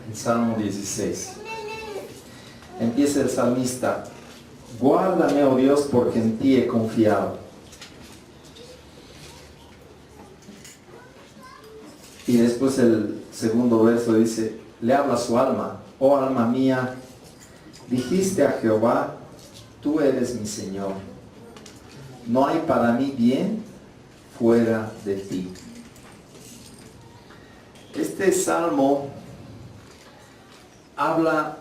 el Salmo 16. Empieza el salmista: guárdame, oh Dios, porque en ti he confiado. Y después el segundo verso dice, le habla a su alma: oh alma mía, dijiste a Jehová, tú eres mi Señor. No hay para mí bien fuera de ti. Este salmo habla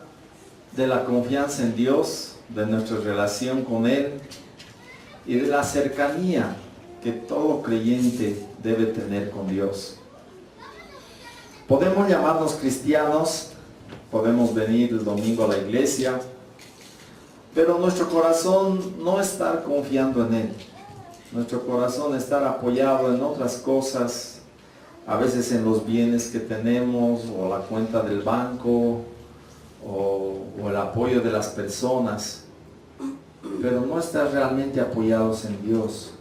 de la confianza en Dios, de nuestra relación con Él y de la cercanía que todo creyente debe tener con Dios. Podemos llamarnos cristianos, podemos venir el domingo a la iglesia, pero nuestro corazón no estar confiando en Él. Nuestro corazón estar apoyado en otras cosas, a veces en los bienes que tenemos, o la cuenta del banco, o el apoyo de las personas, pero no estar realmente apoyados en Dios.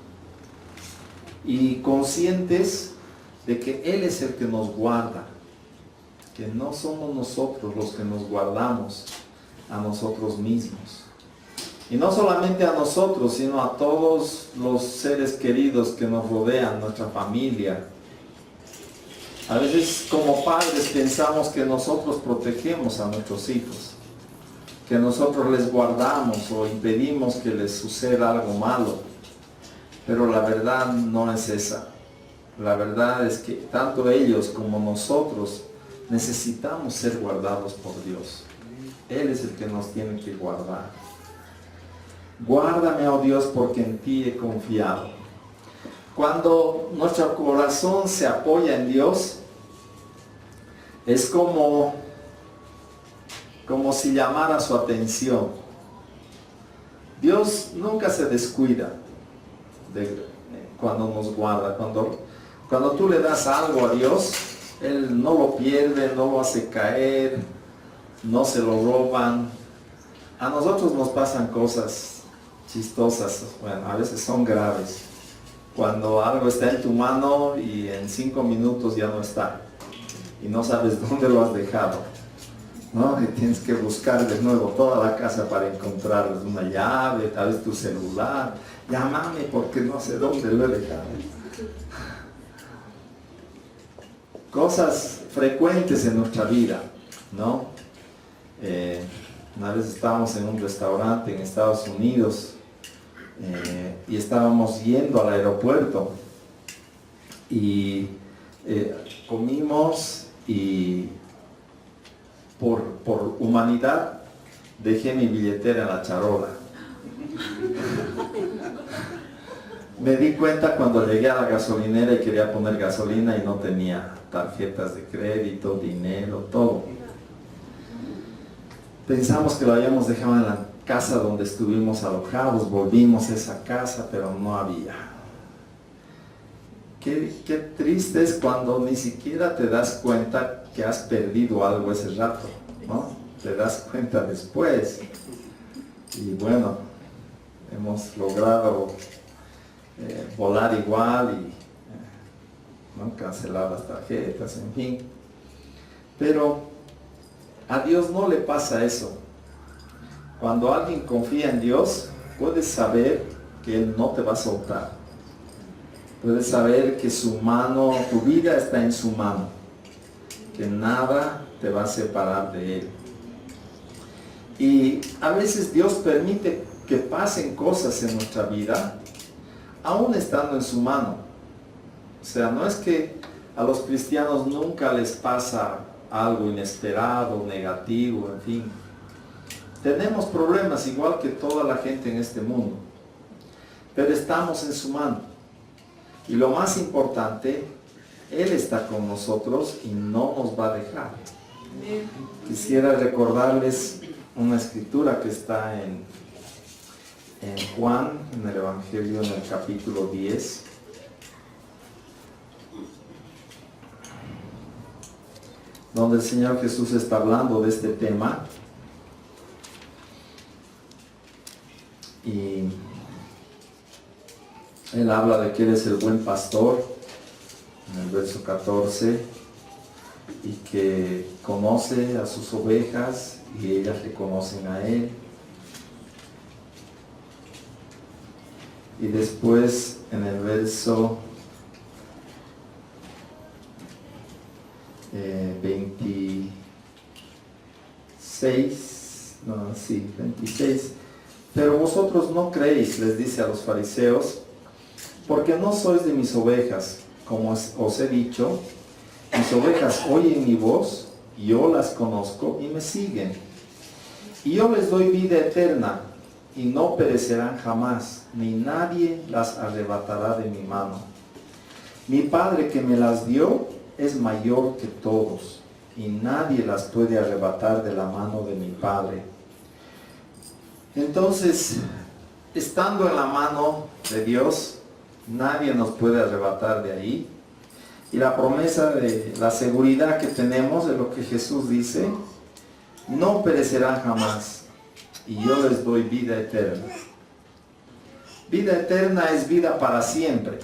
Y conscientes de que Él es el que nos guarda, que no somos nosotros los que nos guardamos a nosotros mismos. Y no solamente a nosotros, sino a todos los seres queridos que nos rodean, nuestra familia. A veces como padres pensamos que nosotros protegemos a nuestros hijos, que nosotros les guardamos o impedimos que les suceda algo malo. Pero la verdad no es esa. La verdad es que tanto ellos como nosotros necesitamos ser guardados por Dios. Él es el que nos tiene que guardar. Guárdame, oh Dios, porque en ti he confiado. Cuando nuestro corazón se apoya en Dios, es como si llamara su atención. Dios nunca se descuida cuando nos guarda. Cuando tú le das algo a Dios, Él no lo pierde, no lo hace caer, no se lo roban. A nosotros nos pasan cosas chistosas, bueno, a veces son graves. Cuando algo está en tu mano y en 5 minutos ya no está, y no sabes dónde lo has dejado, ¿no? Y tienes que buscar de nuevo toda la casa para encontrar una llave, tal vez tu celular. Llámame porque no sé dónde lo he dejado. Cosas frecuentes en nuestra vida, ¿no? Una vez estábamos en un restaurante en Estados Unidos y estábamos yendo al aeropuerto y comimos, y por humanidad dejé mi billetera en la charola. Me di cuenta cuando llegué a la gasolinera y quería poner gasolina y no tenía tarjetas de crédito, dinero, todo. Pensamos que lo habíamos dejado en la casa donde estuvimos alojados, volvimos a esa casa, pero no había. Qué triste es cuando ni siquiera te das cuenta que has perdido algo ese rato, ¿no? Te das cuenta después. Y bueno, hemos logrado volar igual y ¿no? Cancelar las tarjetas, en fin. Pero a Dios no le pasa eso. Cuando alguien confía en Dios, puedes saber que Él no te va a soltar. Puedes saber que su mano, tu vida está en su mano, que nada te va a separar de Él. Y a veces Dios permite que pasen cosas en nuestra vida, aún estando en su mano. O sea, no es que a los cristianos nunca les pasa algo inesperado, negativo, en fin. Tenemos problemas igual que toda la gente en este mundo, pero estamos en su mano. Y lo más importante, Él está con nosotros y no nos va a dejar. Quisiera recordarles una escritura que está en Juan, en el Evangelio, en el capítulo 10. Donde el Señor Jesús está hablando de este tema. Y Él habla de que Él es el buen pastor, en el verso 14. y que conoce a sus ovejas y ellas le conocen a Él. Y después en el verso 26, pero vosotros no creéis, les dice a los fariseos, porque no sois de mis ovejas, como os he dicho, mis ovejas oyen mi voz, y yo las conozco y me siguen. Y yo les doy vida eterna, y no perecerán jamás, ni nadie las arrebatará de mi mano. Mi Padre que me las dio es mayor que todos, y nadie las puede arrebatar de la mano de mi Padre. Entonces, estando en la mano de Dios, nadie nos puede arrebatar de ahí. Y la promesa de la seguridad que tenemos de lo que Jesús dice, no perecerán jamás, y yo les doy vida eterna. Vida eterna es vida para siempre,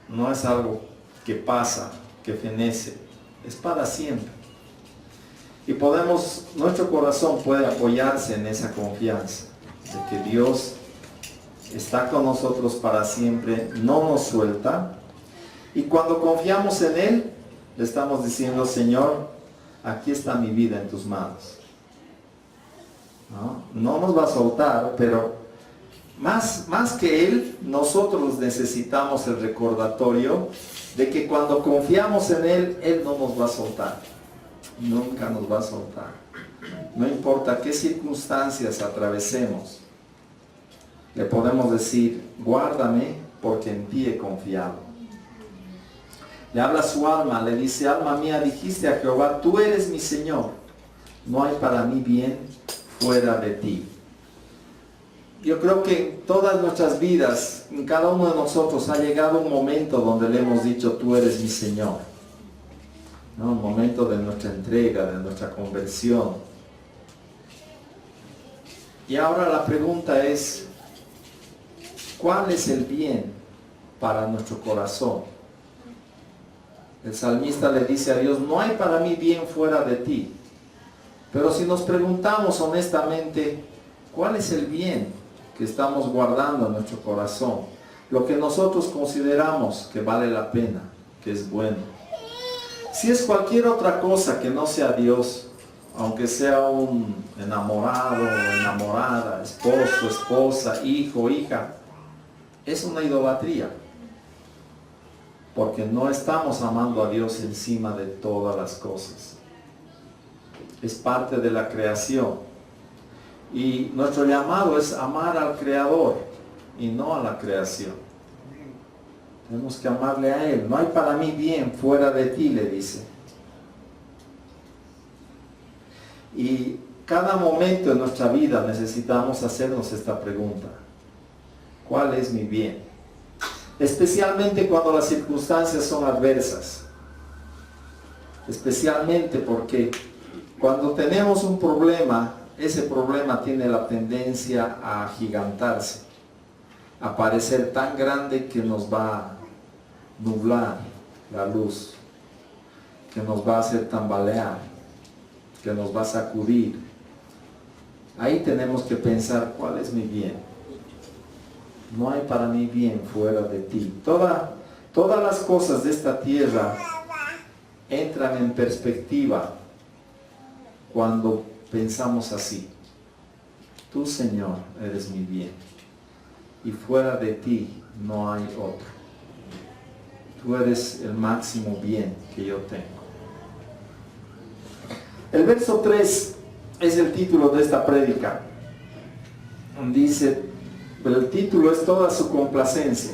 no es algo que pasa, que fenece, es para siempre. Y nuestro corazón puede apoyarse en esa confianza, de que Dios está con nosotros para siempre, no nos suelta. Y cuando confiamos en Él, le estamos diciendo, Señor, aquí está mi vida en tus manos. No nos va a soltar, pero más que Él, nosotros necesitamos el recordatorio de que cuando confiamos en Él, Él no nos va a soltar. Nunca nos va a soltar. No importa qué circunstancias atravesemos, le podemos decir, guárdame porque en ti he confiado. Le habla a su alma, le dice, alma mía, dijiste a Jehová, tú eres mi Señor, no hay para mí bien fuera de ti. Yo creo que en todas nuestras vidas, en cada uno de nosotros ha llegado un momento donde le hemos dicho, tú eres mi Señor. ¿No? Un momento de nuestra entrega, de nuestra conversión. Y ahora la pregunta es, ¿cuál es el bien para nuestro corazón? El salmista le dice a Dios, no hay para mí bien fuera de ti. Pero si nos preguntamos honestamente, ¿cuál es el bien que estamos guardando en nuestro corazón? Lo que nosotros consideramos que vale la pena, que es bueno. Si es cualquier otra cosa que no sea Dios, aunque sea un enamorado o enamorada, esposo, esposa, hijo, hija, es una idolatría. Porque no estamos amando a Dios encima de todas las cosas. Es parte de la creación. Y nuestro llamado es amar al Creador y no a la creación. Tenemos que amarle a Él. No hay para mí bien fuera de ti, le dice. Y cada momento en nuestra vida necesitamos hacernos esta pregunta. ¿Cuál es mi bien? Especialmente cuando las circunstancias son adversas. Especialmente porque cuando tenemos un problema, ese problema tiene la tendencia a agigantarse, a parecer tan grande que nos va a nublar la luz, que nos va a hacer tambalear, que nos va a sacudir. Ahí tenemos que pensar, ¿cuál es mi bien? No hay para mí bien fuera de ti. Todas las cosas de esta tierra entran en perspectiva cuando pensamos así. Tú, Señor, eres mi bien. Y fuera de ti no hay otro. Tú eres el máximo bien que yo tengo. El verso 3 es el título de esta prédica. Dice, pero el título es toda su complacencia.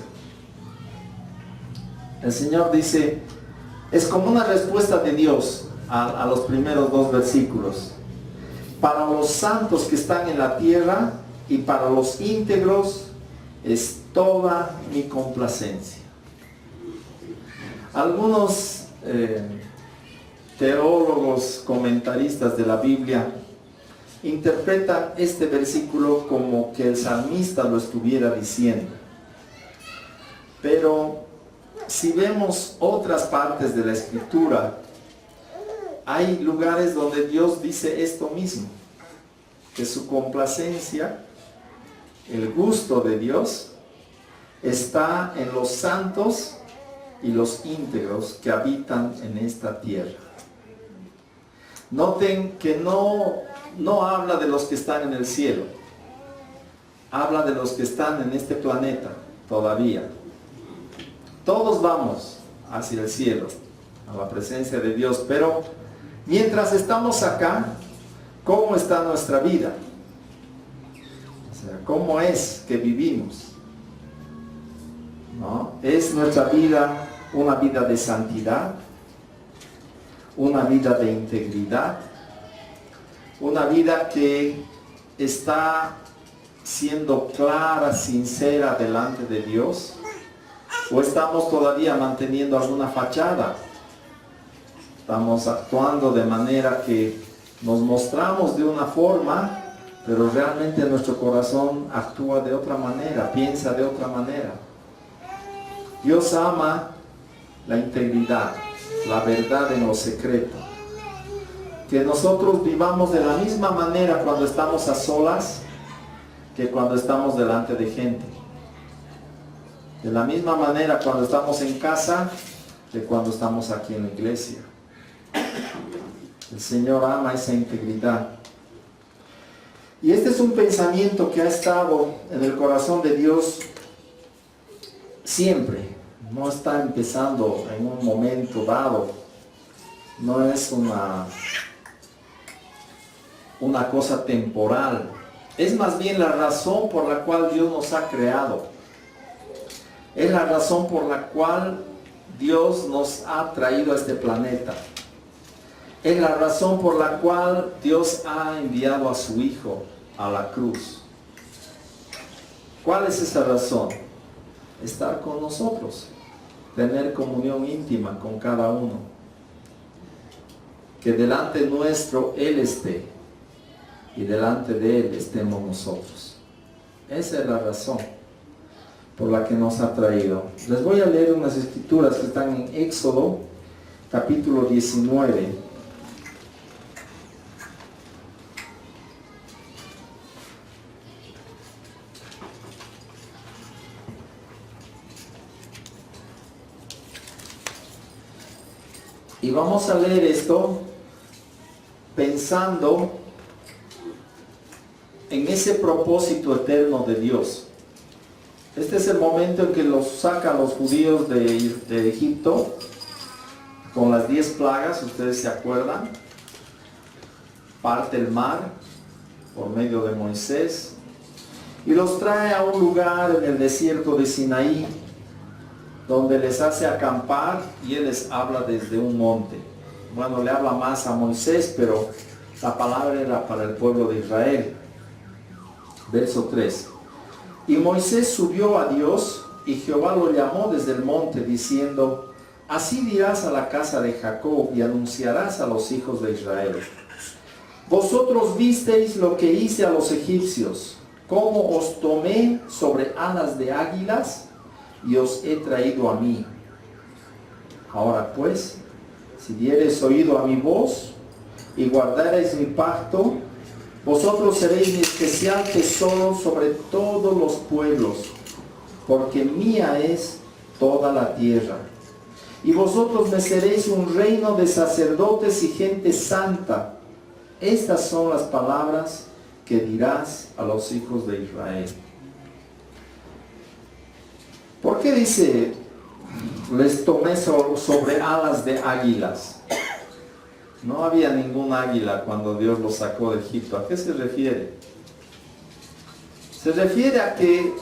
El Señor dice, es como una respuesta de Dios a los primeros dos versículos. Para los santos que están en la tierra y para los íntegros es toda mi complacencia. Algunos teólogos, comentaristas de la Biblia interpretan este versículo como que el salmista lo estuviera diciendo. Pero si vemos otras partes de la Escritura, hay lugares donde Dios dice esto mismo, que su complacencia, el gusto de Dios, está en los santos y los íntegros que habitan en esta tierra. Noten que no habla de los que están en el cielo, habla de los que están en este planeta todavía. Todos vamos hacia el cielo, a la presencia de Dios, pero mientras estamos acá, ¿cómo está nuestra vida? O sea, ¿cómo es que vivimos? ¿No? ¿Es nuestra vida una vida de santidad? ¿Una vida de integridad? ¿Una vida que está siendo clara, sincera delante de Dios? ¿O estamos todavía manteniendo alguna fachada? Estamos actuando de manera que nos mostramos de una forma, pero realmente nuestro corazón actúa de otra manera, piensa de otra manera. Dios ama la integridad, la verdad en lo secreto. Que nosotros vivamos de la misma manera cuando estamos a solas que cuando estamos delante de gente. De la misma manera cuando estamos en casa que cuando estamos aquí en la iglesia. El Señor ama esa integridad. Y este es un pensamiento que ha estado en el corazón de Dios siempre. No está empezando en un momento dado. No es una cosa temporal. Es más bien la razón por la cual Dios nos ha creado. Es la razón por la cual Dios nos ha traído a este planeta. Es la razón por la cual Dios ha enviado a su Hijo a la cruz. ¿Cuál es esa razón? Estar con nosotros, tener comunión íntima con cada uno. Que delante nuestro Él esté y delante de Él estemos nosotros. Esa es la razón por la que nos ha traído. Les voy a leer unas escrituras que están en Éxodo, capítulo 19. Y vamos a leer esto pensando en ese propósito eterno de Dios. Este es el momento en que los sacan los judíos de Egipto con las 10 plagas, ustedes se acuerdan. Parte el mar por medio de Moisés y los trae a un lugar en el desierto de Sinaí, donde les hace acampar y Él les habla desde un monte. Bueno, le habla más a Moisés, pero la palabra era para el pueblo de Israel. Verso 3. Y Moisés subió a Dios, y Jehová lo llamó desde el monte, diciendo: así dirás a la casa de Jacob, y anunciarás a los hijos de Israel: vosotros visteis lo que hice a los egipcios, cómo os tomé sobre alas de águilas, y os he traído a mí. Ahora pues, si diereis oído a mi voz, y guardareis mi pacto, vosotros seréis mi especial tesoro sobre todos los pueblos, porque mía es toda la tierra. Y vosotros me seréis un reino de sacerdotes y gente santa. Estas son las palabras que dirás a los hijos de Israel. ¿Por qué dice, les tomé sobre alas de águilas? No había ningún águila cuando Dios los sacó de Egipto. ¿A qué se refiere? Se refiere a que,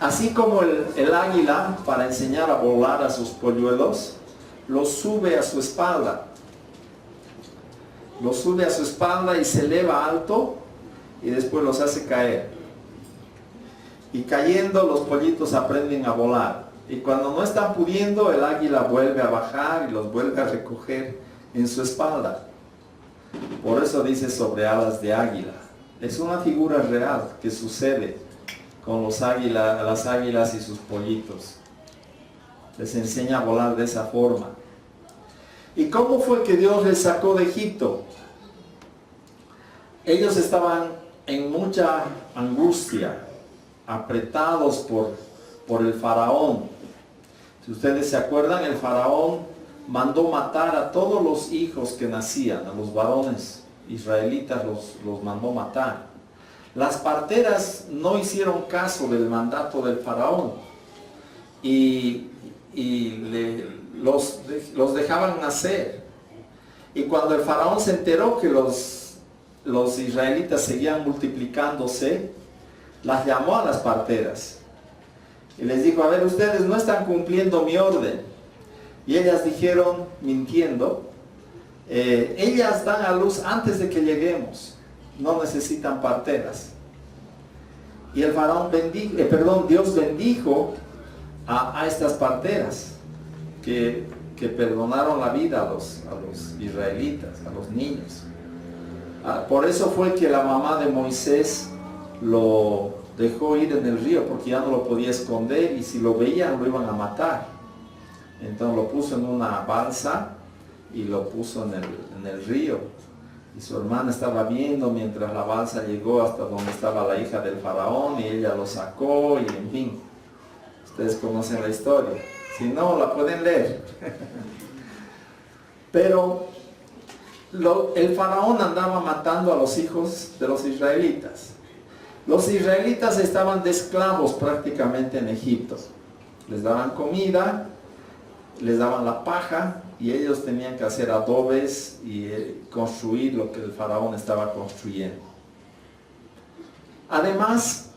así como el águila, para enseñar a volar a sus polluelos, los sube a su espalda. Los sube a su espalda y se eleva alto y después los hace caer. Y cayendo los pollitos aprenden a volar. Y cuando no están pudiendo, el águila vuelve a bajar y los vuelve a recoger en su espalda. Por eso dice sobre alas de águila. Es una figura real que sucede con las águilas y sus pollitos. Les enseña a volar de esa forma. ¿Y cómo fue que Dios les sacó de Egipto? Ellos estaban en mucha angustia, apretados por el faraón. Si ustedes se acuerdan, el faraón mandó matar a todos los hijos que nacían, a los varones israelitas los mandó matar. Las parteras no hicieron caso del mandato del faraón y los dejaban nacer. Y cuando el faraón se enteró que los israelitas seguían multiplicándose, las llamó a las parteras y les dijo: a ver, ustedes no están cumpliendo mi orden. Y ellas dijeron, mintiendo, ellas dan a luz antes de que lleguemos, no necesitan parteras. Y el faraón Dios bendijo a estas parteras que perdonaron la vida a los israelitas, a los niños. Por eso fue que la mamá de Moisés lo dejó ir en el río, porque ya no lo podía esconder y si lo veían lo iban a matar. Entonces lo puso en una balsa y lo puso en el río. Y su hermana estaba viendo mientras la balsa llegó hasta donde estaba la hija del faraón y ella lo sacó y en fin. Ustedes conocen la historia. Si no, la pueden leer. Pero el faraón andaba matando a los hijos de los israelitas. Los israelitas estaban de esclavos prácticamente en Egipto. Les daban comida, les daban la paja y ellos tenían que hacer adobes y construir lo que el faraón estaba construyendo. Además,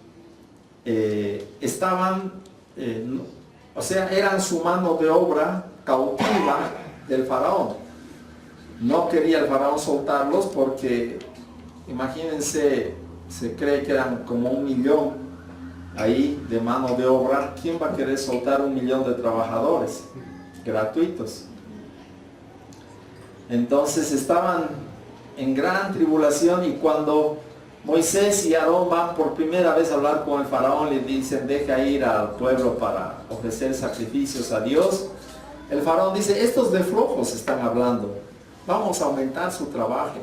eran su mano de obra cautiva del faraón. No quería el faraón soltarlos porque, imagínense, se cree que eran como 1 millón ahí de mano de obra. ¿Quién va a querer soltar 1 millón de trabajadores gratuitos? Entonces estaban en gran tribulación, y cuando Moisés y Aarón van por primera vez a hablar con el faraón, le dicen: deja ir al pueblo para ofrecer sacrificios a Dios. El faraón dice: estos de flojos están hablando, vamos a aumentar su trabajo.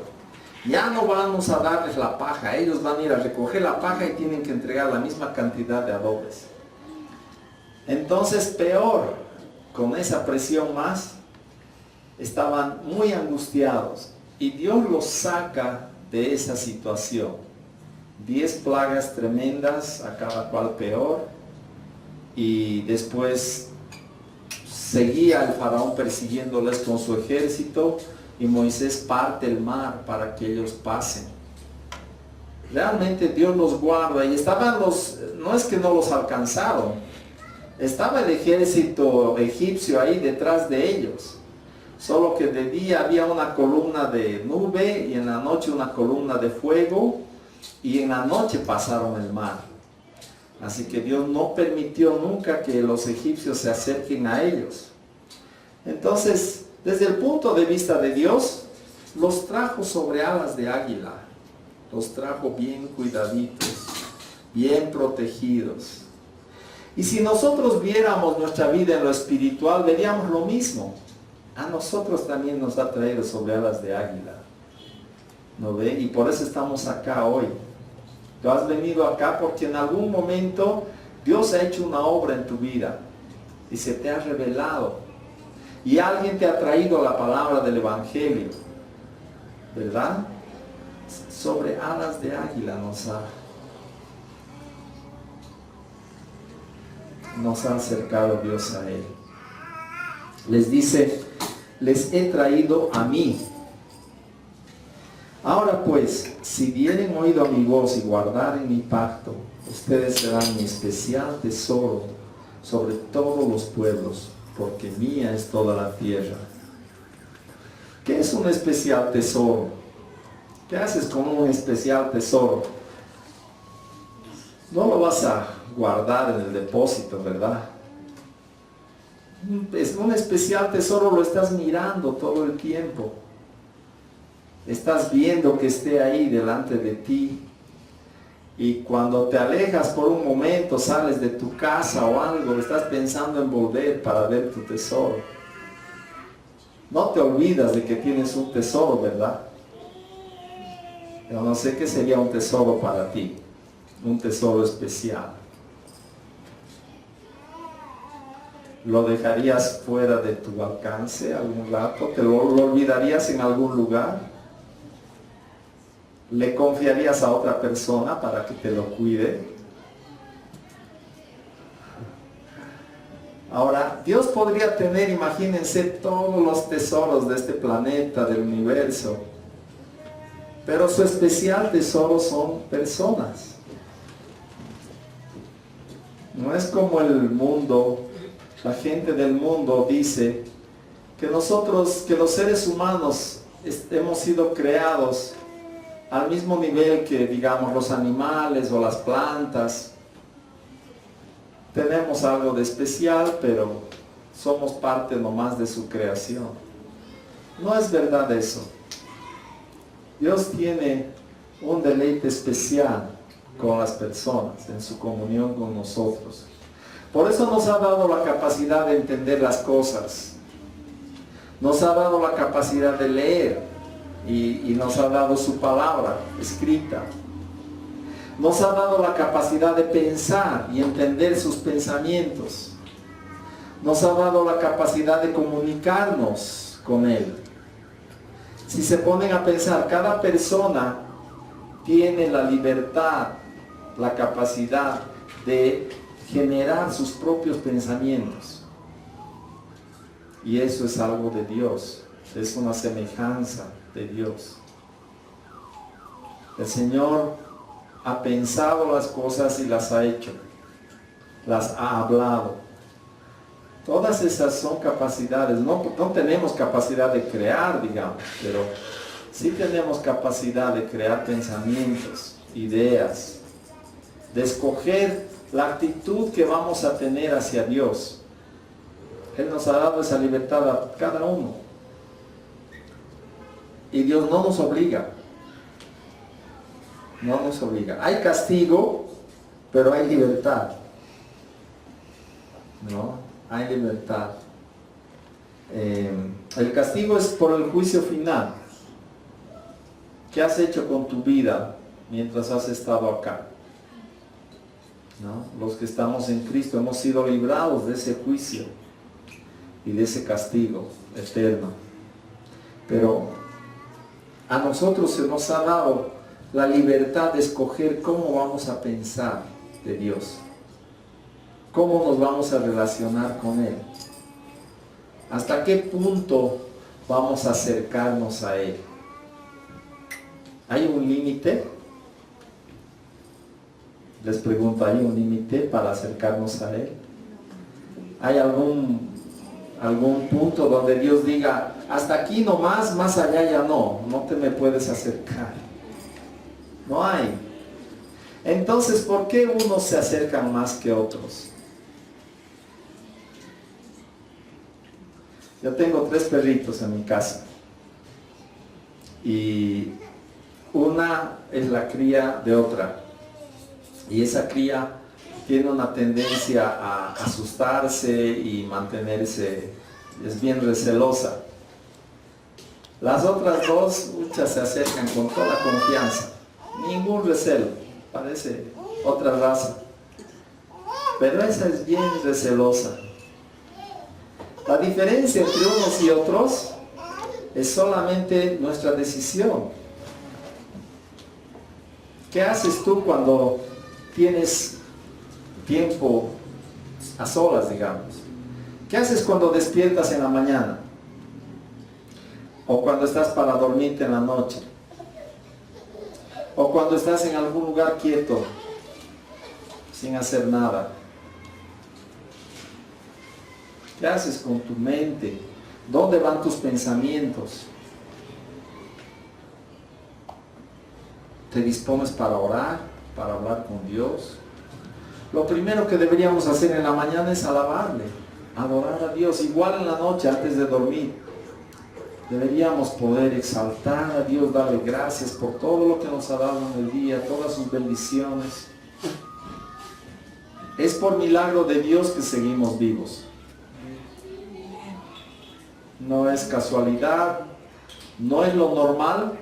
Ya no vamos a darles la paja, ellos van a ir a recoger la paja y tienen que entregar la misma cantidad de adobes. Entonces, peor, con esa presión más, estaban muy angustiados y Dios los saca de esa situación. 10 plagas tremendas, a cada cual peor, y después seguía el faraón persiguiéndoles con su ejército, y Moisés parte el mar para que ellos pasen. Realmente Dios los guarda, y estaban no es que no los alcanzaron, estaba el ejército egipcio ahí detrás de ellos, solo que de día había una columna de nube y en la noche una columna de fuego, y en la noche pasaron el mar. Así que Dios no permitió nunca que los egipcios se acerquen a ellos. Entonces, desde el punto de vista de Dios, los trajo sobre alas de águila, los trajo bien cuidaditos, bien protegidos. Y si nosotros viéramos nuestra vida en lo espiritual, veríamos lo mismo. A nosotros también nos ha traído sobre alas de águila. ¿No ve? Y por eso estamos acá hoy. Tú has venido acá porque en algún momento Dios ha hecho una obra en tu vida y se te ha revelado. Y alguien te ha traído la palabra del Evangelio, ¿verdad? Sobre alas de águila nos ha acercado Dios a Él. Les dice: les he traído a mí. Ahora pues, si dieren oído a mi voz y guardaren mi pacto, ustedes serán mi especial tesoro sobre todos los pueblos, porque mía es toda la tierra. ¿Qué es un especial tesoro? ¿Qué haces con un especial tesoro? No lo vas a guardar en el depósito, ¿verdad? Un especial tesoro lo estás mirando todo el tiempo. Estás viendo que esté ahí delante de ti. Y cuando te alejas por un momento, sales de tu casa o algo, estás pensando en volver para ver tu tesoro. no te olvidas de que tienes un tesoro, ¿verdad? Yo no sé qué sería un tesoro para ti, un tesoro especial. ¿Lo dejarías fuera de tu alcance algún rato? ¿Te lo olvidarías en algún lugar? ¿Le confiarías a otra persona para que te lo cuide? Ahora, Dios podría tener, imagínense, todos los tesoros de este planeta, del universo, pero su especial tesoro son personas. No es como el mundo, la gente del mundo dice que nosotros, que los seres humanos hemos sido creados al mismo nivel que, digamos, los animales o las plantas. Tenemos algo de especial, pero somos parte nomás de su creación. No es verdad eso. Dios tiene un deleite especial con las personas, en su comunión con nosotros. Por eso nos ha dado la capacidad de entender las cosas. Nos ha dado la capacidad de leer y nos ha dado su palabra escrita. Nos ha dado la capacidad de pensar y entender sus pensamientos. Nos ha dado la capacidad de comunicarnos con Él. Si se ponen a pensar, cada persona tiene la libertad, la capacidad de generar sus propios pensamientos. Y eso es algo de Dios, es una semejanza de Dios. El Señor ha pensado las cosas y las ha hecho, las ha hablado. Todas esas son capacidades. No tenemos capacidad de crear, digamos, pero sí tenemos capacidad de crear pensamientos, ideas, de escoger la actitud que vamos a tener hacia Dios. Él nos ha dado esa libertad a cada uno. Y Dios no nos obliga. No nos obliga. Hay castigo, pero hay libertad. ¿No? Hay libertad. El castigo es por el juicio final. ¿Qué has hecho con tu vida mientras has estado acá? ¿No? Los que estamos en Cristo hemos sido librados de ese juicio y de ese castigo eterno. Pero a nosotros se nos ha dado la libertad de escoger cómo vamos a pensar de Dios, cómo nos vamos a relacionar con Él, hasta qué punto vamos a acercarnos a Él. ¿Hay un límite? Les pregunto, ¿hay un límite para acercarnos a Él? ¿Hay algún punto donde Dios diga, hasta aquí nomás, más allá ya no te me puedes acercar? No hay. Entonces, ¿por qué unos se acercan más que otros? Yo tengo 3 perritos en mi casa. Y una es la cría de otra. Y esa cría tiene una tendencia a asustarse y mantenerse, es bien recelosa. Las otras 2, muchas se acercan con toda confianza. Ningún recelo, parece otra raza, pero esa es bien recelosa. La diferencia entre unos y otros es solamente nuestra decisión. ¿Qué haces tú cuando tienes tiempo a solas, digamos? ¿Qué haces cuando despiertas en la mañana? O cuando estás para dormirte en la noche. O cuando estás en algún lugar quieto, sin hacer nada. ¿Qué haces con tu mente? ¿Dónde van tus pensamientos? ¿Te dispones para orar, para hablar con Dios? Lo primero que deberíamos hacer en la mañana es alabarle, adorar a Dios. Igual en la noche, antes de dormir. Deberíamos poder exaltar a Dios, darle gracias por todo lo que nos ha dado en el día, todas sus bendiciones. Es por milagro de Dios que seguimos vivos. no es casualidad, no es lo normal.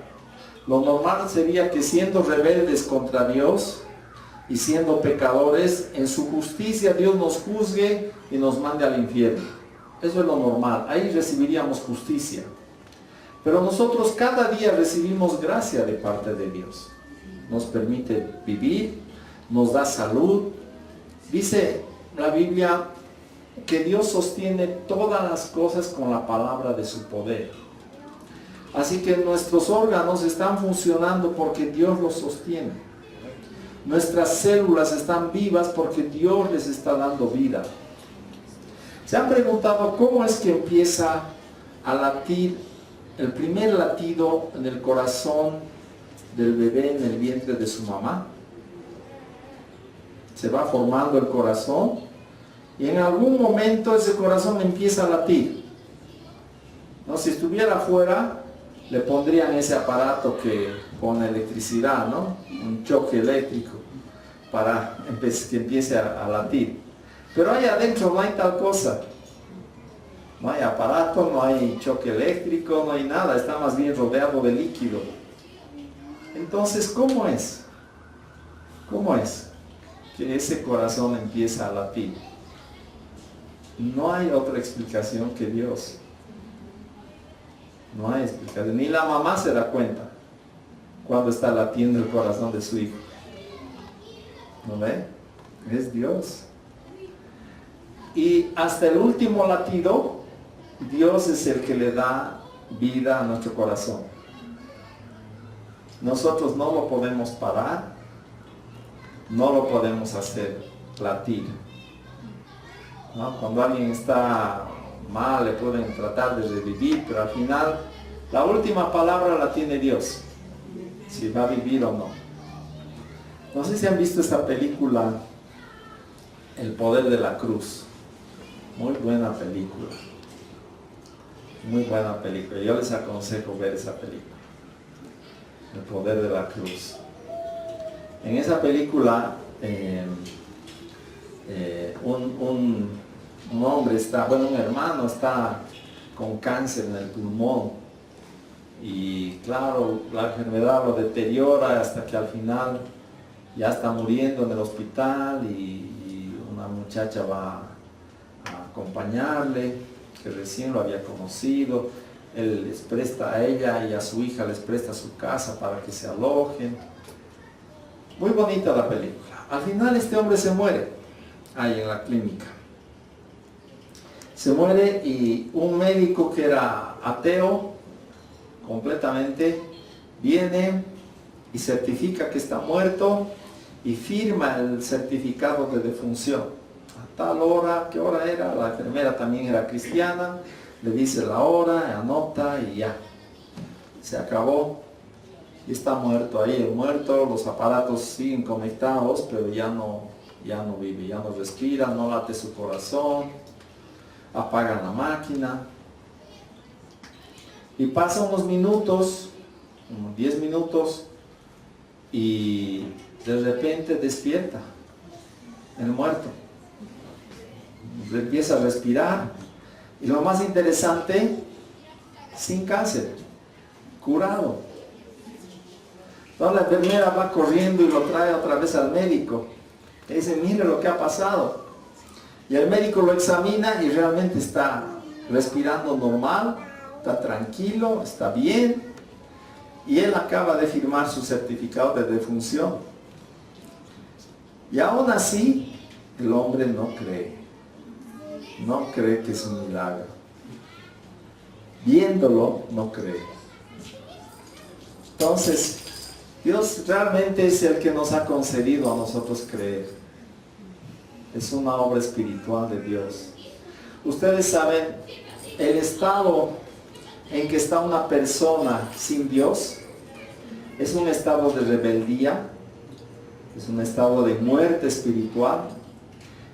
Lo normal sería que siendo rebeldes contra Dios y siendo pecadores, en su justicia Dios nos juzgue y nos mande al infierno. Eso es lo normal, ahí recibiríamos justicia. Pero nosotros cada día recibimos gracia de parte de Dios. Nos permite vivir, nos da salud. Dice la Biblia que Dios sostiene todas las cosas con la palabra de su poder. Así que nuestros órganos están funcionando porque Dios los sostiene. Nuestras células están vivas porque Dios les está dando vida. ¿Se han preguntado cómo es que empieza a latir el primer latido en el corazón del bebé en el vientre de su mamá? Se va formando el corazón y en algún momento ese corazón empieza a latir. ¿No? Si estuviera afuera, le pondrían ese aparato que pone electricidad, ¿no? Un choque eléctrico para que empiece a latir. Pero ahí adentro no hay tal cosa. No hay aparato, no hay choque eléctrico, no hay nada. Está más bien rodeado de líquido. Entonces, ¿cómo es? ¿Cómo es que ese corazón empieza a latir? No hay otra explicación que Dios. No hay explicación. Ni la mamá se da cuenta cuando está latiendo el corazón de su hijo. ¿No ve? Es Dios. Y hasta el último latido, Dios es el que le da vida a nuestro corazón. Nosotros no lo podemos parar, no lo podemos hacer latir. ¿No? Cuando alguien está mal, le pueden tratar de revivir, pero al final la última palabra la tiene Dios, si va a vivir o no. No sé si han visto esta película, El poder de la cruz. Muy buena película. Muy buena película. Yo les aconsejo ver esa película. El poder de la cruz. En esa película, un hombre está, bueno, un hermano está con cáncer en el pulmón. Y claro, la enfermedad lo deteriora hasta que al final ya está muriendo en el hospital y una muchacha va a acompañarle, que recién lo había conocido. Él les presta a ella y a su hija les presta su casa para que se alojen. Muy bonita la película. Al final este hombre se muere ahí en la clínica. Se muere y un médico que era ateo completamente viene y certifica que está muerto y firma el certificado de defunción. A tal hora, ¿qué hora era? La enfermera también era cristiana, le dice la hora, anota y ya. Se acabó. Y está muerto ahí, el muerto, los aparatos siguen conectados, pero ya no vive, ya no respira, no late su corazón, apagan la máquina. Y pasan unos minutos, unos 10 minutos, y de repente despierta el muerto. Empieza a respirar, y lo más interesante, sin cáncer, curado. Entonces la enfermera va corriendo y lo trae otra vez al médico. Le dice, mire lo que ha pasado. Y el médico lo examina y realmente está respirando normal, está tranquilo, está bien. Y él acaba de firmar su certificado de defunción. Y aún así, el hombre no cree. No cree que es un milagro. Viéndolo, no cree. Entonces, Dios realmente es el que nos ha concedido a nosotros creer. Es una obra espiritual de Dios. Ustedes saben, el estado en que está una persona sin Dios es un estado de rebeldía, es un estado de muerte espiritual,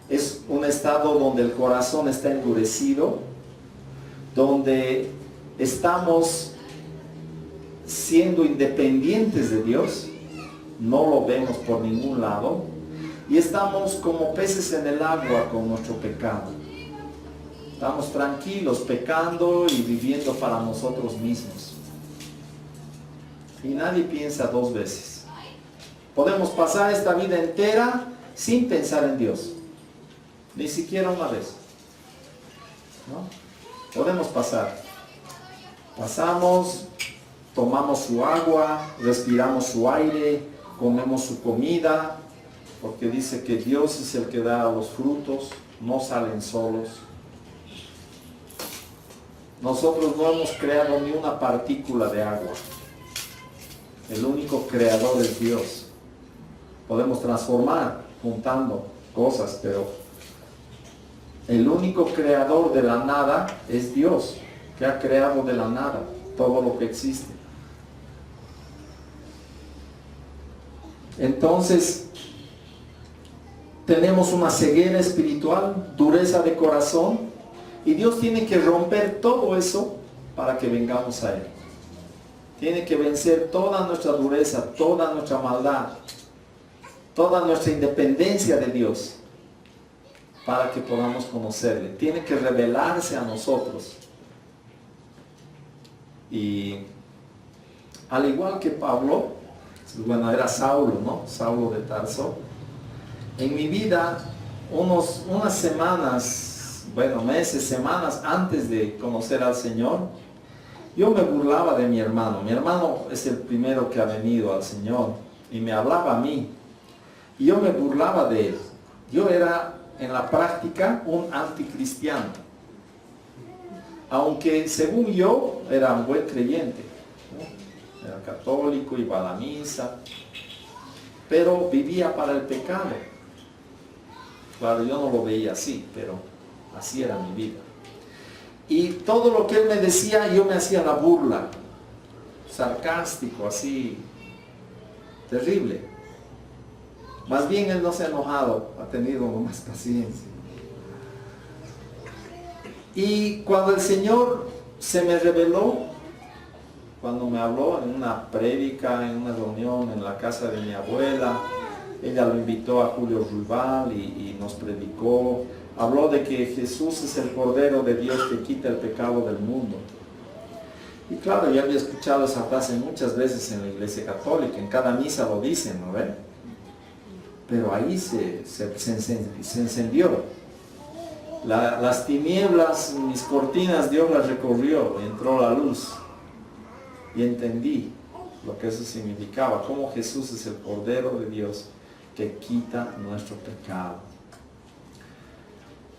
es un estado donde el corazón está endurecido, donde estamos siendo independientes de Dios, no lo vemos por ningún lado, y estamos como peces en el agua con nuestro pecado. Estamos tranquilos, pecando y viviendo para nosotros mismos. Y nadie piensa dos veces. Podemos pasar esta vida entera sin pensar en Dios. Ni siquiera una vez. ¿No? Podemos pasar. Pasamos, tomamos su agua, respiramos su aire, comemos su comida, porque dice que Dios es el que da los frutos, no salen solos. Nosotros no hemos creado ni una partícula de agua. El único creador es Dios. Podemos transformar juntando cosas, pero el único creador de la nada es Dios, que ha creado de la nada todo lo que existe. Entonces, tenemos una ceguera espiritual, dureza de corazón, y Dios tiene que romper todo eso para que vengamos a Él. Tiene que vencer toda nuestra dureza, toda nuestra maldad, toda nuestra independencia de Dios, para que podamos conocerle. Tiene que revelarse a nosotros. Y al igual que Pablo, bueno, era Saulo, ¿no? Saulo de Tarso. En mi vida, unas semanas, bueno, meses, semanas antes de conocer al Señor, yo me burlaba de mi hermano. Mi hermano es el primero que ha venido al Señor y me hablaba a mí. Y yo me burlaba de él. Yo era en la práctica un anticristiano. Aunque según yo era un buen creyente, ¿no? Era católico, iba a la misa, pero vivía para el pecado. Claro, yo no lo veía así, pero así era mi vida. Y todo lo que él me decía, yo me hacía la burla, sarcástico, así, terrible. Más bien él no se ha enojado, ha tenido más paciencia. Y cuando el Señor se me reveló, cuando me habló en una prédica, en una reunión en la casa de mi abuela, ella lo invitó a Julio Ruibal y nos predicó. Habló de que Jesús es el Cordero de Dios que quita el pecado del mundo. Y claro, yo había escuchado esa frase muchas veces en la Iglesia Católica, en cada misa lo dicen, ¿no ven? Pero ahí se encendió. Las tinieblas, mis cortinas, Dios las recorrió y entró la luz. Y entendí lo que eso significaba, cómo Jesús es el Cordero de Dios que quita nuestro pecado.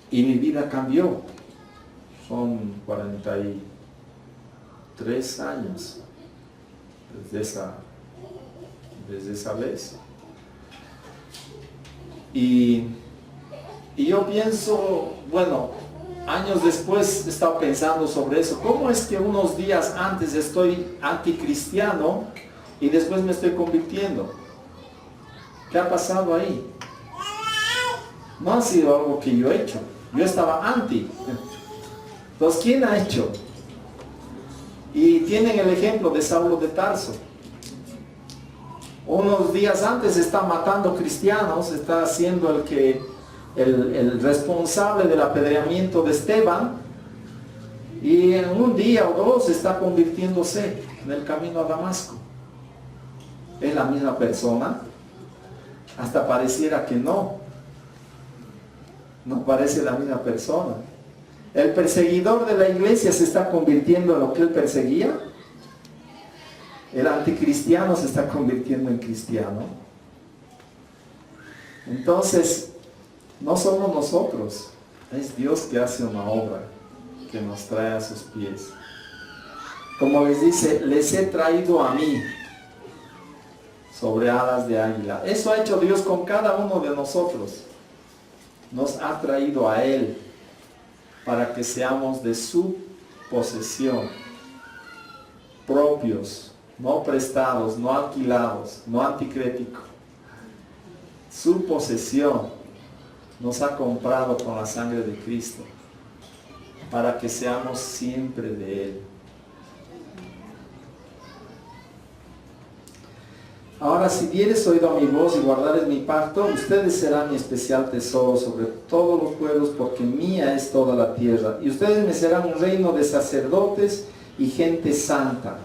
Y mi vida cambió. Son 43 años desde esa vez. Y yo pienso, bueno, años después he estado pensando sobre eso. ¿Cómo es que unos días antes estoy anticristiano y después me estoy convirtiendo? ¿Qué ha pasado ahí? No ha sido algo que yo he hecho. Yo estaba anti. Entonces, ¿quién ha hecho? Y tienen el ejemplo de Saulo de Tarso. Unos días antes está matando cristianos, está siendo el responsable del apedreamiento de Esteban, y en un día o dos está convirtiéndose en el camino a Damasco. ¿Es la misma persona? Hasta pareciera que no parece la misma persona. El perseguidor de la iglesia se está convirtiendo en lo que él perseguía. El anticristiano se está convirtiendo en cristiano. Entonces, no somos nosotros, es Dios que hace una obra, que nos trae a sus pies. Como les dice, les he traído a mí sobre alas de águila. Eso ha hecho Dios con cada uno de nosotros. Nos ha traído a Él para que seamos de su posesión, propios, no prestados, no alquilados, no anticrético. Su posesión nos ha comprado con la sangre de Cristo para que seamos siempre de Él. Ahora, si dieres oído a mi voz y guardares mi pacto, ustedes serán mi especial tesoro sobre todos los pueblos, porque mía es toda la tierra. Y ustedes me serán un reino de sacerdotes y gente santa.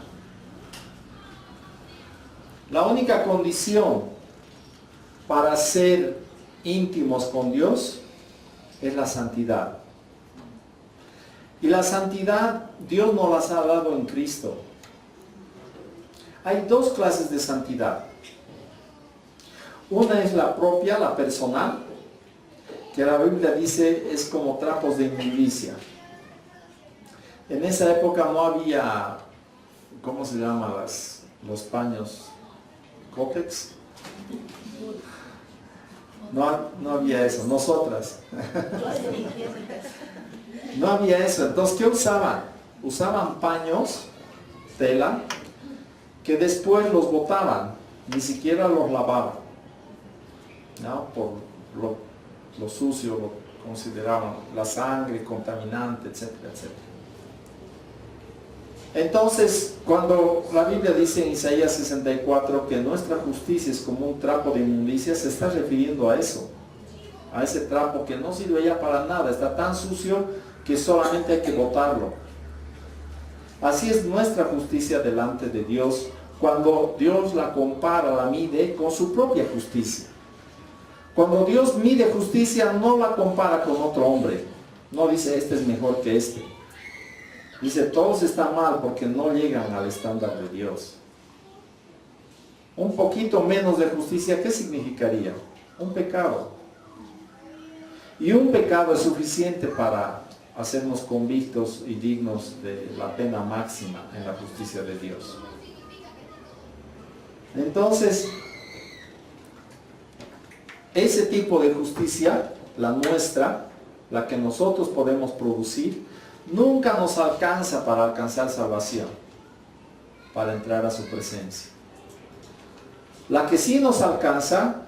La única condición para ser íntimos con Dios es la santidad. Y la santidad Dios nos las ha dado en Cristo. Hay dos clases de santidad. Una es la propia, la personal, que la Biblia dice es como trapos de inmundicia. En esa época no había, ¿cómo se llaman los paños? ¿Cótex? No había eso, nosotras. No había eso. Entonces, ¿qué usaban? Usaban paños, tela, que después los botaban, ni siquiera los lavaban, ¿no? Por lo sucio, lo consideraban la sangre, contaminante, etcétera, etcétera. Entonces, cuando la Biblia dice en Isaías 64 que nuestra justicia es como un trapo de inmundicia, se está refiriendo a eso, a ese trapo que no sirve ya para nada, está tan sucio que solamente hay que botarlo. Así es nuestra justicia delante de Dios, cuando Dios la compara, la mide con su propia justicia. Cuando Dios mide justicia, no la compara con otro hombre. No dice, este es mejor que este. Dice, todos están mal porque no llegan al estándar de Dios. Un poquito menos de justicia, ¿qué significaría? Un pecado. Y un pecado es suficiente para hacernos convictos y dignos de la pena máxima en la justicia de Dios. Entonces, ese tipo de justicia, la nuestra, la que nosotros podemos producir, nunca nos alcanza para alcanzar salvación, para entrar a su presencia. La que sí nos alcanza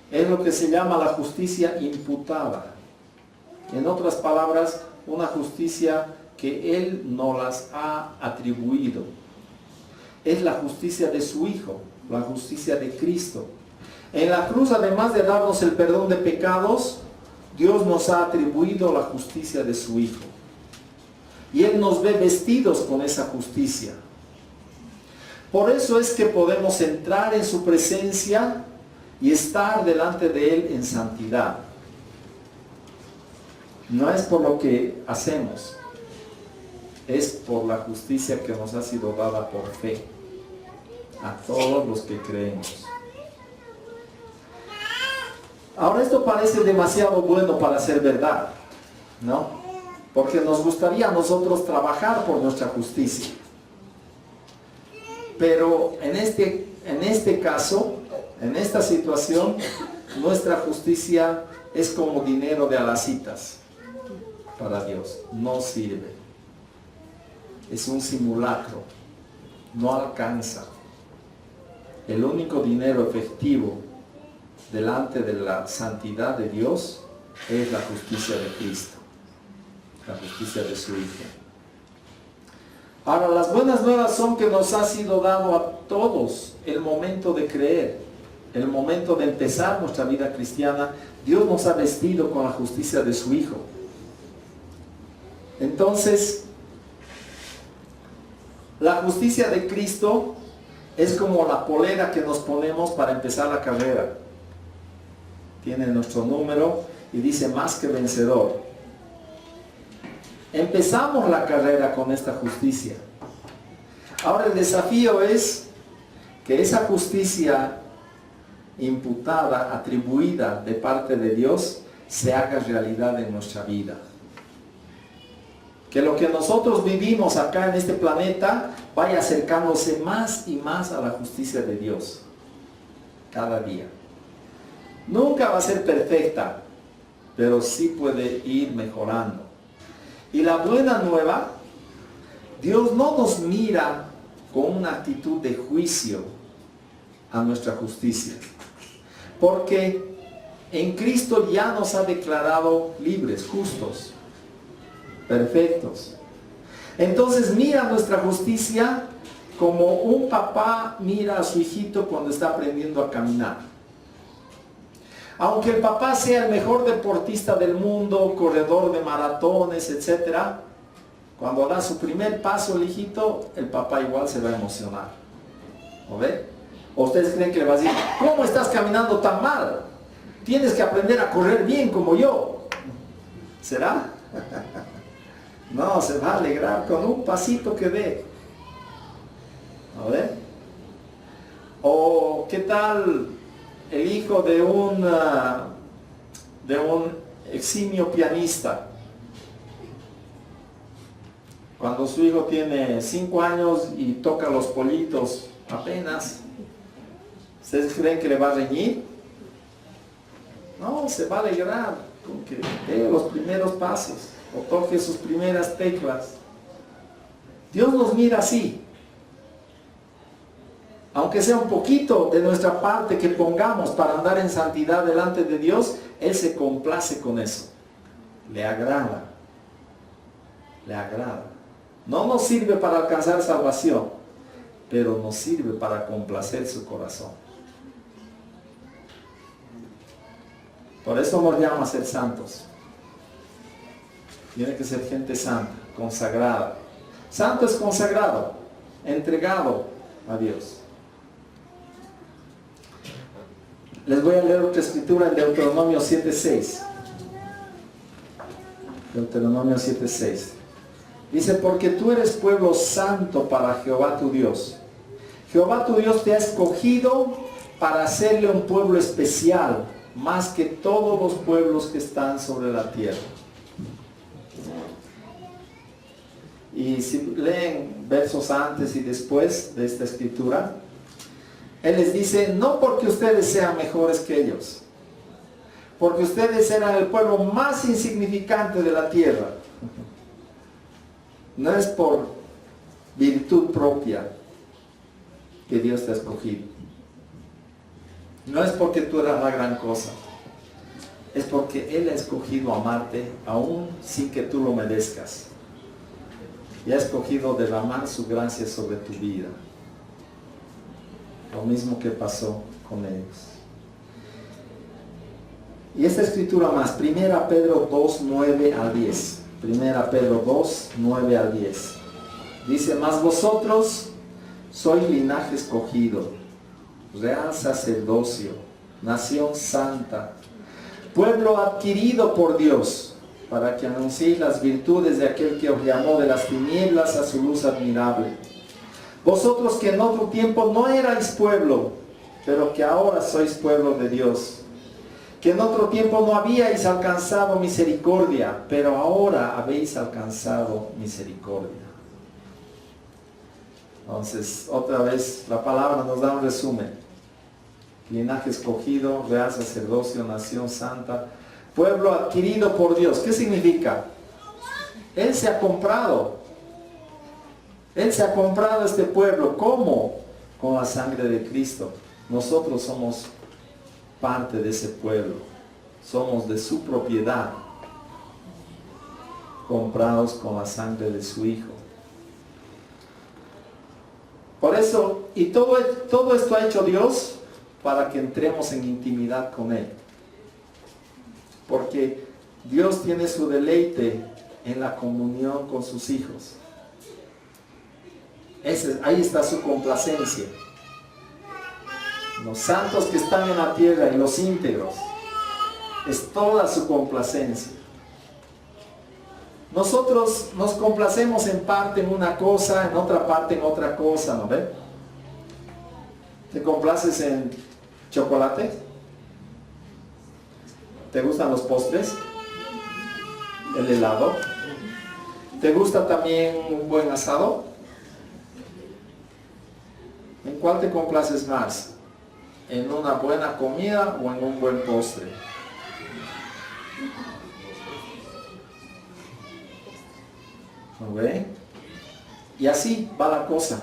es lo que se llama la justicia imputada. En otras palabras, una justicia que Él nos las ha atribuido. Es la justicia de su Hijo, la justicia de Cristo. En la cruz, además de darnos el perdón de pecados, Dios nos ha atribuido la justicia de su Hijo. Y Él nos ve vestidos con esa justicia. Por eso es que podemos entrar en su presencia y estar delante de Él en santidad. No es por lo que hacemos, es por la justicia que nos ha sido dada por fe a todos los que creemos. Ahora, esto parece demasiado bueno para ser verdad, ¿no? Porque nos gustaría a nosotros trabajar por nuestra justicia. Pero en este caso, en esta situación, nuestra justicia es como dinero de alacitas para Dios. No sirve. Es un simulacro. No alcanza. El único dinero efectivo delante de la santidad de Dios es la justicia de Cristo, la justicia de su Hijo. Ahora, las buenas nuevas son que nos ha sido dado a todos el momento de creer, el momento de empezar nuestra vida cristiana. Dios nos ha vestido con la justicia de su Hijo. Entonces, la justicia de Cristo es como la polera que nos ponemos para empezar la carrera. Tiene nuestro número y dice más que vencedor. Empezamos la carrera con esta justicia. Ahora el desafío es que esa justicia imputada, atribuida de parte de Dios, se haga realidad en nuestra vida. Que lo que nosotros vivimos acá en este planeta vaya acercándose más y más a la justicia de Dios cada día. Nunca va a ser perfecta, pero sí puede ir mejorando. Y la buena nueva, Dios no nos mira con una actitud de juicio a nuestra justicia, porque en Cristo ya nos ha declarado libres, justos, perfectos. Entonces mira nuestra justicia como un papá mira a su hijito cuando está aprendiendo a caminar. Aunque el papá sea el mejor deportista del mundo, corredor de maratones, etc., cuando da su primer paso el hijito, el papá igual se va a emocionar. ¿No ve? ¿O ustedes creen que le va a decir, ¿cómo estás caminando tan mal? Tienes que aprender a correr bien como yo. ¿Será? No, se va a alegrar con un pasito que dé. ¿No ve? ¿O qué tal el hijo de un eximio pianista? Cuando su hijo tiene 5 años y toca los politos apenas, ¿ustedes creen que le va a reñir? No, se va a alegrar con que dé los primeros pasos o toque sus primeras teclas. Dios nos mira así. Aunque sea un poquito de nuestra parte que pongamos para andar en santidad delante de Dios, Él se complace con eso. Le agrada. Le agrada. No nos sirve para alcanzar salvación, pero nos sirve para complacer su corazón. Por eso nos llama a ser santos. Tiene que ser gente santa, consagrada. Santo es consagrado, entregado a Dios. Les voy a leer otra escritura en Deuteronomio 7:6. Deuteronomio 7:6. Dice, porque tú eres pueblo santo para Jehová tu Dios. Jehová tu Dios te ha escogido para hacerle un pueblo especial, más que todos los pueblos que están sobre la tierra. Y si leen versos antes y después de esta escritura, Él les dice, no porque ustedes sean mejores que ellos, porque ustedes eran el pueblo más insignificante de la tierra. No es por virtud propia que Dios te ha escogido. No es porque tú eras la gran cosa. Es porque Él ha escogido amarte aún sin que tú lo merezcas. Y ha escogido derramar su gracia sobre tu vida. Lo mismo que pasó con ellos. Y esta escritura más, 1 Pedro 2, 9 al 10. 1 Pedro 2, 9 al 10. Dice, mas vosotros sois linaje escogido, real sacerdocio, nación santa, pueblo adquirido por Dios, para que anunciéis las virtudes de aquel que os llamó de las tinieblas a su luz admirable. Vosotros que en otro tiempo no erais pueblo, pero que ahora sois pueblo de Dios. Que en otro tiempo no habíais alcanzado misericordia, pero ahora habéis alcanzado misericordia. Entonces, otra vez, la palabra nos da un resumen. Linaje escogido, real sacerdocio, nación santa, pueblo adquirido por Dios. ¿Qué significa? Él se ha comprado. Él se ha comprado este pueblo. ¿Cómo? Con la sangre de Cristo. Nosotros somos parte de ese pueblo. Somos de su propiedad. Comprados con la sangre de su Hijo. Por eso, y todo esto ha hecho Dios para que entremos en intimidad con Él. Porque Dios tiene su deleite en la comunión con sus hijos. Ahí está su complacencia. Los santos que están en la tierra y los íntegros, es toda su complacencia. Nosotros nos complacemos en parte en una cosa, en otra parte en otra cosa, ¿no ven? ¿Te complaces en chocolate? ¿Te gustan los postres? ¿El helado? ¿Te gusta también un buen asado? ¿En cuál te complaces más? ¿En una buena comida o en un buen postre? ¿No ve? Y así va la cosa.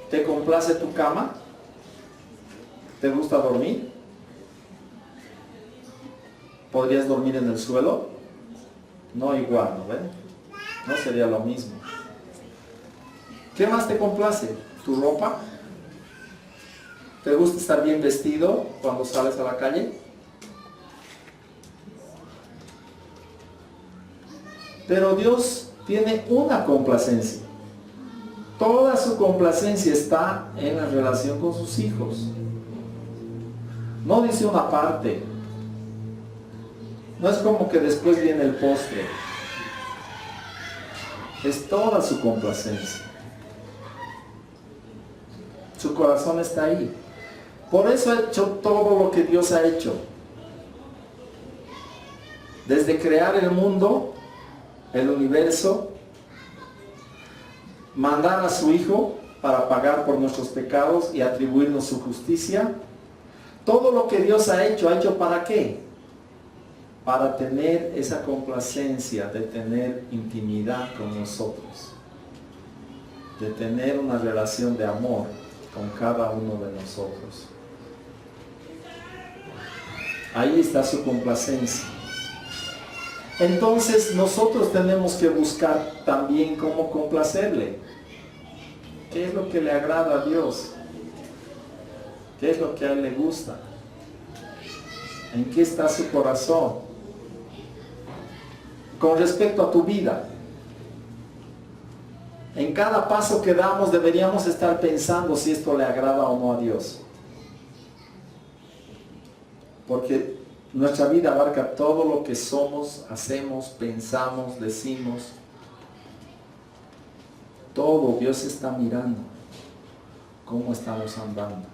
¿Te complace tu cama? ¿Te gusta dormir? ¿Podrías dormir en el suelo? No igual, ¿no ve? No sería lo mismo. ¿Qué más te complace? ¿Tu ropa? ¿Te gusta estar bien vestido cuando sales a la calle? Pero Dios tiene una complacencia. Toda su complacencia está en la relación con sus hijos. No dice una parte. No es como que después viene el postre. Es toda su complacencia. Su corazón está ahí. Por eso ha hecho todo lo que Dios ha hecho. Desde crear el mundo, el universo, mandar a su Hijo para pagar por nuestros pecados y atribuirnos su justicia. Todo lo que Dios ha hecho ¿para qué? Para tener esa complacencia de tener intimidad con nosotros, de tener una relación de amor con cada uno de nosotros. Ahí está su complacencia. Entonces nosotros tenemos que buscar también cómo complacerle. ¿Qué es lo que le agrada a Dios? ¿Qué es lo que a Él le gusta? ¿En qué está su corazón? Con respecto a tu vida, en cada paso que damos deberíamos estar pensando si esto le agrada o no a Dios. Porque nuestra vida abarca todo lo que somos, hacemos, pensamos, decimos. Todo Dios está mirando cómo estamos andando.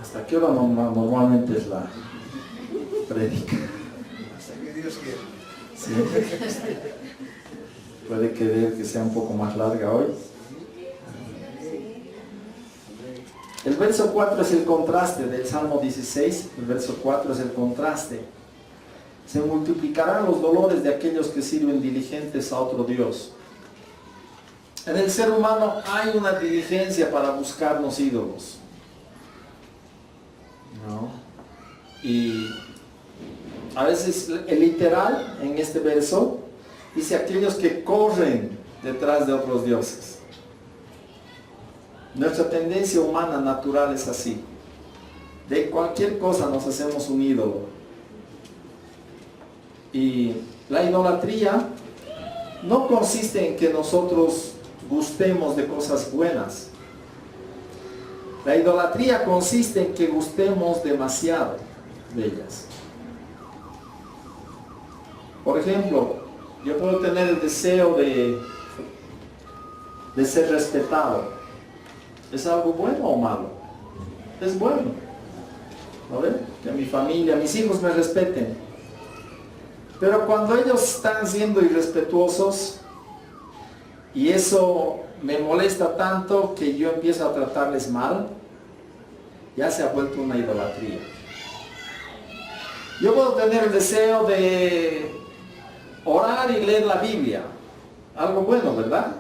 ¿Hasta qué hora normalmente es la prédica? Hasta que Dios quiera. ¿Sí? Puede que sea un poco más larga hoy. El verso 4 es el contraste del Salmo 16. El verso 4 es el contraste. Se multiplicarán los dolores de aquellos que sirven diligentes a otro Dios. En el ser humano hay una diligencia para buscarnos ídolos, ¿no? Y a veces el literal en este verso dice aquellos que corren detrás de otros dioses. Nuestra tendencia humana natural es así. De cualquier cosa nos hacemos un ídolo. Y la idolatría no consiste en que nosotros gustemos de cosas buenas. La idolatría consiste en que gustemos demasiado de ellas. Por ejemplo, yo puedo tener el deseo de ser respetado. ¿Es algo bueno o malo? Es bueno. ¿No ven? Que mi familia, mis hijos me respeten. Pero cuando ellos están siendo irrespetuosos y eso me molesta tanto que yo empiezo a tratarles mal, ya se ha vuelto una idolatría. Yo puedo tener el deseo de orar y leer la Biblia. Algo bueno, ¿verdad?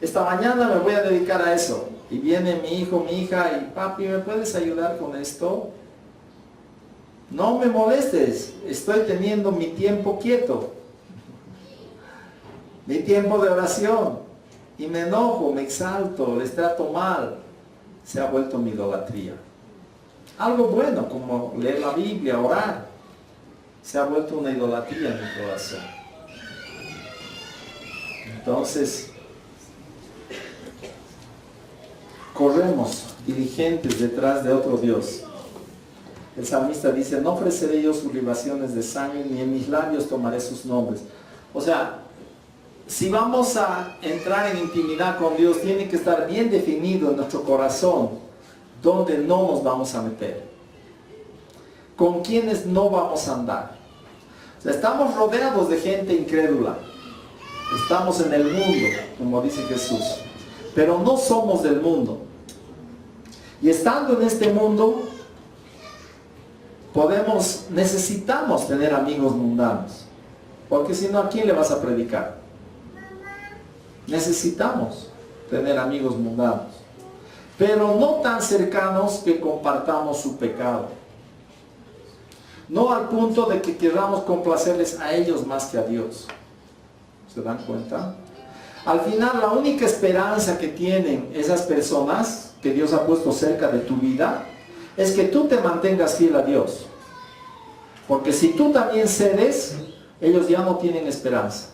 Esta mañana me voy a dedicar a eso. Y viene mi hijo, mi hija, y papi, ¿me puedes ayudar con esto? No me molestes, estoy teniendo mi tiempo quieto. Mi tiempo de oración. Y me enojo, me exalto, les trato mal. Se ha vuelto mi idolatría. Algo bueno como leer la Biblia, orar, se ha vuelto una idolatría en mi corazón. Entonces, corremos diligentes detrás de otro Dios. El salmista dice, no ofreceré yo sus libaciones de sangre, ni en mis labios tomaré sus nombres. O sea, si vamos a entrar en intimidad con Dios, tiene que estar bien definido en nuestro corazón dónde no nos vamos a meter, con quienes no vamos a andar. O sea, estamos rodeados de gente incrédula, estamos en el mundo, como dice Jesús, pero no somos del mundo. Y estando en este mundo, necesitamos tener amigos mundanos, porque si no, ¿a quién le vas a predicar? Necesitamos tener amigos mundanos, pero no tan cercanos que compartamos su pecado. No al punto de que queramos complacerles a ellos más que a Dios. ¿Se dan cuenta? Al final, la única esperanza que tienen esas personas que Dios ha puesto cerca de tu vida es que tú te mantengas fiel a Dios. Porque si tú también cedes, ellos ya no tienen esperanza.